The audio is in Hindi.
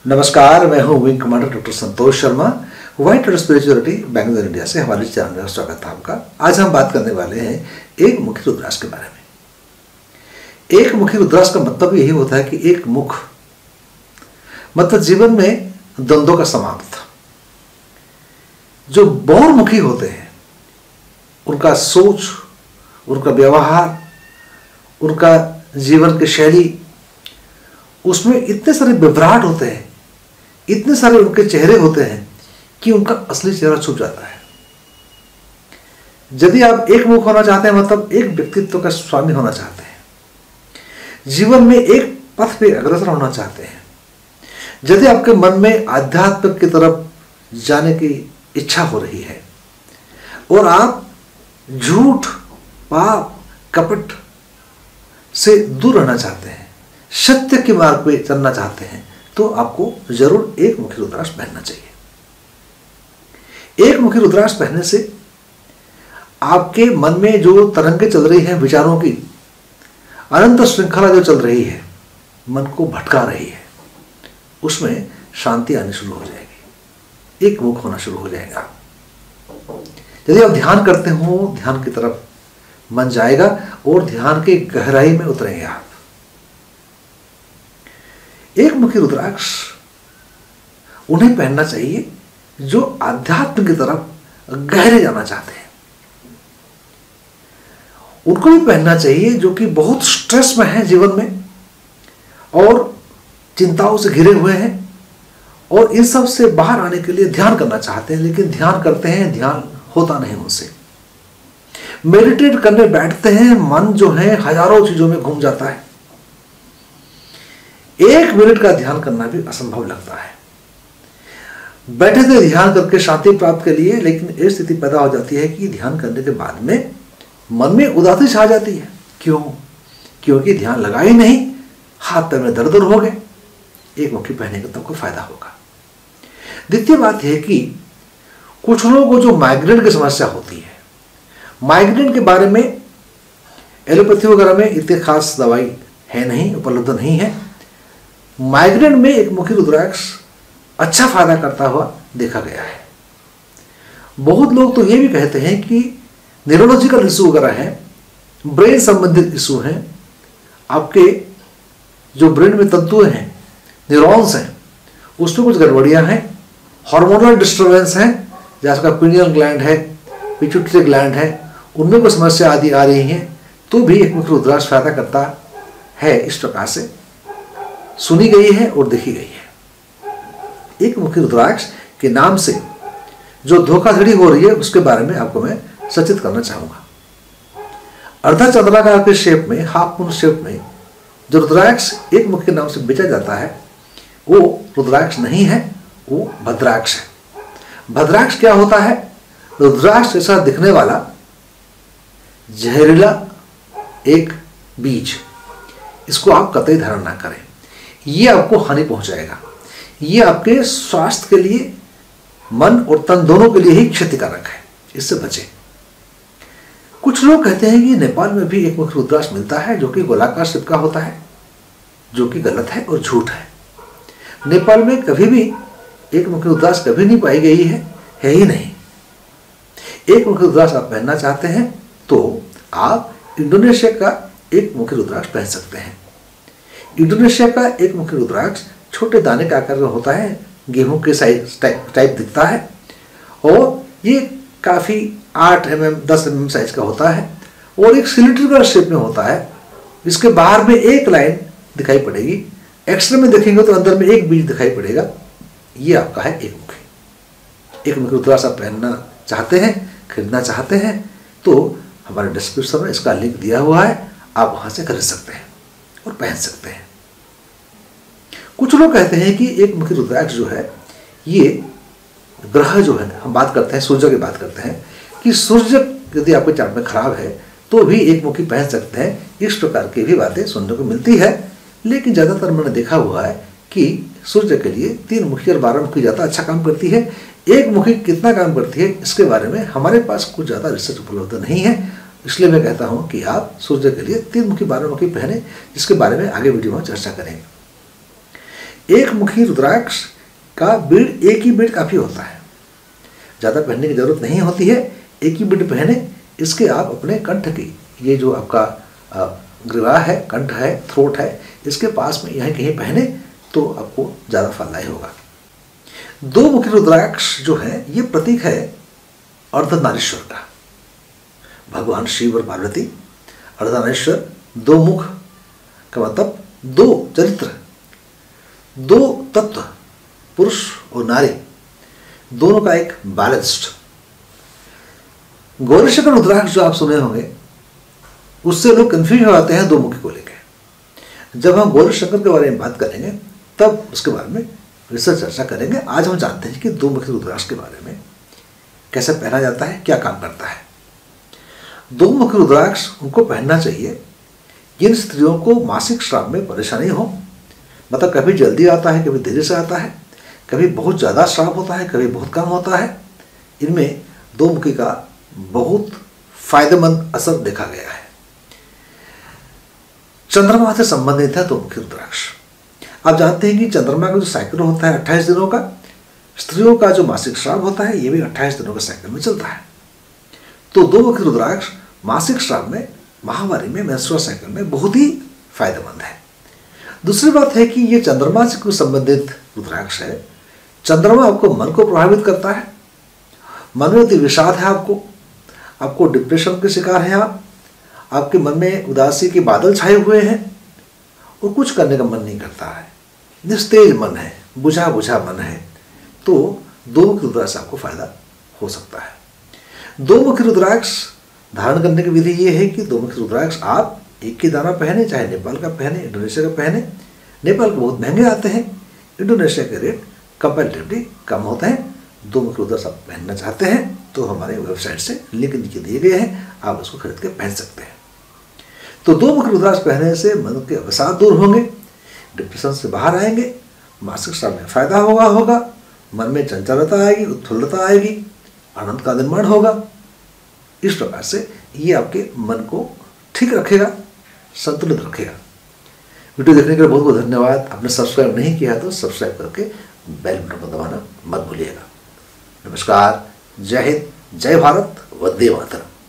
नमस्कार, मैं हूं wing commander doctor Santosh Sharma. White Road Spirituality Bangalore India से हमारे चैनल में स्वागत है आपका। आज हम बात करने वाले हैं एक मुखी रुद्राक्ष के बारे में। एक मुखी रुद्राक्ष का मतलब यही होता है कि एक मुख मतलब जीवन में द्वंद्वों का समाप्त। जो बहुमुखी होते हैं उनका सोच, उनका व्यवहार, उनका जीवन की शैली, उसमें इतने सारे विभ्राट होते हैं, इतने सारे उनके चेहरे होते हैं कि उनका असली चेहरा छुप जाता है। यदि आप एक मुख होना चाहते हैं मतलब एक व्यक्तित्व का स्वामी होना चाहते हैं, जीवन में एक पथ पे अग्रसर होना चाहते हैं, यदि आपके मन में आध्यात्म की तरफ जाने की इच्छा हो रही है और आप झूठ, पाप, कपट से दूर रहना चाहते हैं, सत्य के मार्ग पे चलना चाहते हैं, तो आपको जरूर एक मुखी रुद्राक्ष पहनना चाहिए। एक मुखी रुद्राक्ष पहनने से आपके मन में जो तरंगे चल रही हैं, विचारों की अनंत श्रृंखला जो चल रही है, मन को भटका रही है, उसमें शांति आनी शुरू हो जाएगी, एक मुख होना शुरू हो जाएगा। यदि आप ध्यान करते हो, ध्यान की तरफ मन जाएगा और ध्यान की गहराई में उतरेंगे आप। एक मुखी रुद्राक्ष उन्हें पहनना चाहिए जो आध्यात्म की तरफ गहरे जाना चाहते हैं। उनको भी पहनना चाहिए जो कि बहुत स्ट्रेस में है जीवन में और चिंताओं से घिरे हुए हैं और इन सब से बाहर आने के लिए ध्यान करना चाहते हैं, लेकिन ध्यान करते हैं, ध्यान होता नहीं उनसे। मेडिटेट करने बैठते हैं, मन जो है हजारों चीजों में घूम जाता है। एक मिनट का ध्यान करना भी असंभव लगता है। बैठे थे ध्यान करके शांति प्राप्त के लिए, लेकिन एक स्थिति पैदा हो जाती है कि ध्यान करने के बाद में मन में उदासी छा जाती है। क्यों? क्योंकि ध्यान लगा ही नहीं, हाथ पैर में दर्द हो गए। एक मुखी पहने का तो कोई फायदा होगा। द्वितीय बात है कि कुछ लोगों को जो माइग्रेन की समस्या होती है, माइग्रेन के बारे में एलोपैथी वगैरह में इतनी खास दवाई है नहीं, उपलब्ध नहीं है। माइग्रेन में एक मुखी रुद्राक्ष अच्छा फायदा करता हुआ देखा गया है। बहुत लोग तो ये भी कहते हैं कि न्यूरोलॉजिकल इशू वगैरह है, ब्रेन संबंधित इशू हैं, आपके जो ब्रेन में तंतु हैं, न्यूरॉन्स हैं, उसमें कुछ गड़बड़ियां हैं, हार्मोनल डिस्टर्बेंस है, जैसा पीनियल ग्लैंड है, पिट्यूटरी ग्लैंड है, उनमें कोई समस्या आदि आ रही है, तो भी एक मुखी रुद्राक्ष फायदा करता है। इस प्रकार से सुनी गई है और देखी गई है। एक मुखी रुद्राक्ष के नाम से जो धोखाधड़ी हो रही है उसके बारे में आपको मैं सचेत करना चाहूंगा। अर्धा चंद्राकार के शेप में, हाफ मून शेप में जो रुद्राक्ष एक मुखी के नाम से बेचा जाता है, वो रुद्राक्ष नहीं है, वो भद्राक्ष है। भद्राक्ष क्या होता है? रुद्राक्ष जैसा दिखने वाला जहरीला एक बीज। इसको आप कतई धारण ना करें, ये आपको हानि पहुंचाएगा। ये आपके स्वास्थ्य के लिए, मन और तन दोनों के लिए ही क्षतिकारक है, इससे बचें। कुछ लोग कहते हैं कि नेपाल में भी एक मुखी रुद्राक्ष मिलता है जो कि गोलाकार शेप का होता है, जो कि गलत है और झूठ है। नेपाल में कभी भी एक मुखी रुद्राक्ष कभी नहीं पाई गई है ही नहीं। एक मुखी रुद्राक्ष आप पहनना चाहते हैं तो आप इंडोनेशिया का एक मुखी रुद्राक्ष पहन सकते हैं। इंडोनेशिया का एक मुखी रुद्राक्ष छोटे दाने के आकार में होता है, गेहूं के साइज टाइप दिखता है और ये काफ़ी 8 mm 10 mm साइज का होता है और एक सिलिंड्रिकल शेप में होता है। इसके बाहर में एक लाइन दिखाई पड़ेगी, एक्सरे में देखेंगे तो अंदर में एक बीज दिखाई पड़ेगा। ये आपका है एक मुखी। एक मुखी रुद्राक्ष आप पहनना चाहते हैं, खरीदना चाहते हैं, तो हमारे डिस्क्रिप्शन में इसका लिंक दिया हुआ है, आप वहाँ से खरीद सकते हैं और पहन सकते हैं। कुछ लोग कहते हैं कि एक मुखी रुद्राक्ष जो है, ये ग्रह जो है, हम बात करते हैं सूर्य की बात करते हैं कि सूर्य यदि आपके चार्ट में खराब है तो भी एक मुखी पहन सकते हैं। इस प्रकार की भी बातें सुनने को मिलती है, लेकिन ज़्यादातर मैंने देखा हुआ है कि सूर्य के लिए 3 मुखी और 12 मुखी ज़्यादा अच्छा काम करती है। एक मुखी कितना काम करती है इसके बारे में हमारे पास कुछ ज़्यादा रिसर्च उपलब्ध नहीं है, इसलिए मैं कहता हूँ कि आप सूर्य के लिए 3 मुखी 12 मुखी पहने, जिसके बारे में आगे वीडियो में चर्चा करेंगे। एक मुखी रुद्राक्ष का बीड़, एक ही बीड़ काफ़ी होता है, ज़्यादा पहनने की जरूरत नहीं होती है। एक ही बीड़ पहने, इसके आप अपने कंठ की, ये जो आपका ग्रीवा है, कंठ है, थ्रोट है, इसके पास में यहीं कहीं पहने तो आपको ज़्यादा फलदायी होगा। दो मुखी रुद्राक्ष जो है ये प्रतीक है अर्धनारीश्वर का। भगवान शिव और पार्वती अर्धनारीश्वर, दो मुख का मतलब दो चरित्र, दो तत्व, पुरुष और नारी, दोनों का एक बैलेंस्ड। गौरीशंकर रुद्राक्ष जो आप सुने होंगे, उससे लोग कंफ्यूज हो जाते हैं दो मुखी को लेकर। जब हम गौरीशंकर के बारे में बात करेंगे तब उसके बारे में विस्तृत चर्चा करेंगे। आज हम जानते हैं कि दो मुखी रुद्राक्ष के बारे में, कैसे पहना जाता है, क्या काम करता है। दो मुखी रुद्राक्ष उनको पहनना चाहिए जिन स्त्रियों को मासिक स्राव में परेशानी हो, मतलब कभी जल्दी आता है, कभी देरी से आता है, कभी बहुत ज़्यादा स्राव होता है, कभी बहुत कम होता है। इनमें दो मुखी का बहुत फायदेमंद असर देखा गया है। चंद्रमा से संबंधित है दो मुखी रुद्राक्ष। आप जानते हैं कि चंद्रमा का जो साइकिल होता है 28 दिनों का, स्त्रियों का जो मासिक स्राव होता है ये भी 28 दिनों के साइकिल में चलता है। तो दो मुखी रुद्राक्ष मासिक स्राव में, माहवारी में, मेंस्ट्रुअल साइकिल में बहुत ही फायदेमंद है। दूसरी बात है कि ये चंद्रमा से कुछ संबंधित रुद्राक्ष है। चंद्रमा आपको मन को प्रभावित करता है, मन में अति विषाद है, आपको डिप्रेशन के शिकार हैं आपके मन में उदासी के बादल छाए हुए हैं और कुछ करने का मन नहीं करता है, निस्तेज मन है, बुझा बुझा मन है, तो दो मुखी रुद्राक्ष से आपको फायदा हो सकता है। दो मुखी रुद्राक्ष धारण करने की विधि ये है कि दो मुखी रुद्राक्ष आप एक ही दाना पहने, चाहे नेपाल का पहने, इंडोनेशिया का पहने। नेपाल के बहुत महंगे आते हैं, इंडोनेशिया के रेट कंपैरेटिवली कम होते हैं। दो मुखी रुद्राक्ष आप पहनना चाहते हैं तो हमारे वेबसाइट से लिंक नीचे दिए गए हैं, आप उसको खरीद के पहन सकते हैं। तो दो मुखी रुद्राक्ष पहनने से मन के अवसाद दूर होंगे, डिप्रेशन से बाहर आएंगे, मासिक स्राव में फायदा होगा, मन में चंचलता आएगी, उत्फुल्लता आएगी, आनंद का निर्माण होगा। इस प्रकार से ये आपके मन को ठीक रखेगा, संतुलित रखेगा। वीडियो देखने के लिए बहुत बहुत धन्यवाद। आपने सब्सक्राइब नहीं किया तो सब्सक्राइब करके बेल बटन को दबाना मत भूलिएगा। नमस्कार, जय हिंद, जय भारत, वंदे मातरम।